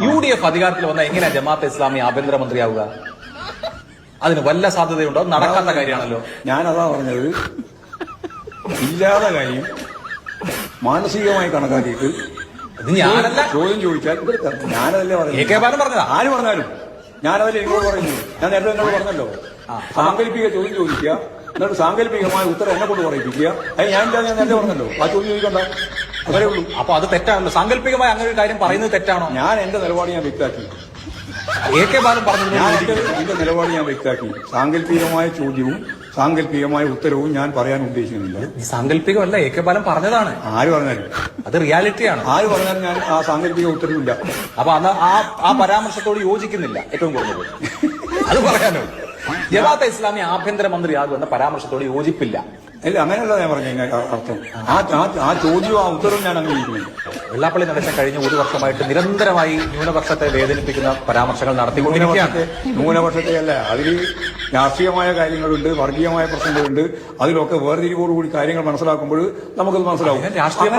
UDF അധികാരത്തിൽ വന്നാൽ എങ്ങനെയാ ജമാഅത്തെ ഇസ്ലാമി ആഭ്യന്തരമന്ത്രിയാവുക? അതിന് വല്ല സാധ്യതയുണ്ടോ? നടക്കാത്ത കാര്യമാണല്ലോ. ഞാനതാ പറഞ്ഞത്, ഇല്ലാത്ത കാര്യം മാനസികമായി കണക്കാക്കിയിട്ട് ഇത് ഞാനല്ല, ചോദ്യം ചോദിച്ചാൽ ഞാനതല്ലേ പറഞ്ഞതാ. ആര് പറഞ്ഞാലും ഞാനതല്ലേ എന്നോട് പറയുന്നു. ഞാൻ നേരത്തെ എന്നോട് പറഞ്ഞല്ലോ, സാങ്കല്പിക ചോദ്യം ചോദിക്കുക, എന്നിട്ട് സാങ്കല്പികമായ ഉത്തരം എന്നെ കൊണ്ട് പറയിപ്പിക്കുക. അത് ഞാൻ നേരത്തെ പറഞ്ഞല്ലോ, ആ ചോദ്യം ചോദിക്കണ്ട, അതേ ഉള്ളൂ. അപ്പൊ അത് തെറ്റാണല്ലോ. സാങ്കല്പികമായി അങ്ങനെ ഒരു കാര്യം പറയുന്നത് തെറ്റാണോ? ഞാൻ എന്റെ നിലപാട് ഞാൻ വ്യക്തമാക്കി. AK ബാലൻ പറഞ്ഞു, എന്റെ നിലപാട് ഞാൻ വ്യക്തമാക്കി. സാങ്കല്പികമായ ചോദ്യവും സാങ്കല്പികമായ ഉത്തരവും ഞാൻ പറയാൻ ഉദ്ദേശിക്കുന്നില്ല. സാങ്കല്പികമല്ല, AK ബാലൻ പറഞ്ഞതാണ്. ആര് പറഞ്ഞാലും അത് റിയാലിറ്റിയാണ്. ആര് പറഞ്ഞാലും ഞാൻ ആ സാങ്കല്പിക ഉത്തരവില്ല. അപ്പൊ അന്ന് ആ പരാമർശത്തോട് യോജിക്കുന്നില്ല. ഏറ്റവും കുറഞ്ഞത് അത് പറയാനോ. ജമാഅത്തെ ഇസ്ലാമി ആഭ്യന്തരമന്ത്രിയാകുമെന്ന പരാമർശത്തോട് യോജിപ്പില്ല. അല്ല, അങ്ങനെയല്ല ഞാൻ പറഞ്ഞ അർത്ഥം. ആ ചോദ്യവും ആ ഉത്തരവും ഞാൻ അംഗീകരിക്കുന്നില്ല. വെള്ളാപ്പള്ളി നടച്ച കഴിഞ്ഞ ഒരു വർഷമായിട്ട് നിരന്തരമായി ന്യൂനപക്ഷത്തെ വേദനിപ്പിക്കുന്ന പരാമർശങ്ങൾ നടത്തിക്കൊണ്ടിരിക്കുകയാണ്. ന്യൂനപക്ഷത്തെ അല്ല, അതിൽ രാഷ്ട്രീയമായ കാര്യങ്ങളുണ്ട്, വർഗീയമായ പ്രശ്നങ്ങളുണ്ട്. അതിലൊക്കെ വേർതിരിവോടുകൂടി കാര്യങ്ങൾ മനസ്സിലാക്കുമ്പോൾ നമുക്കത് മനസ്സിലാവും. രാഷ്ട്രീയ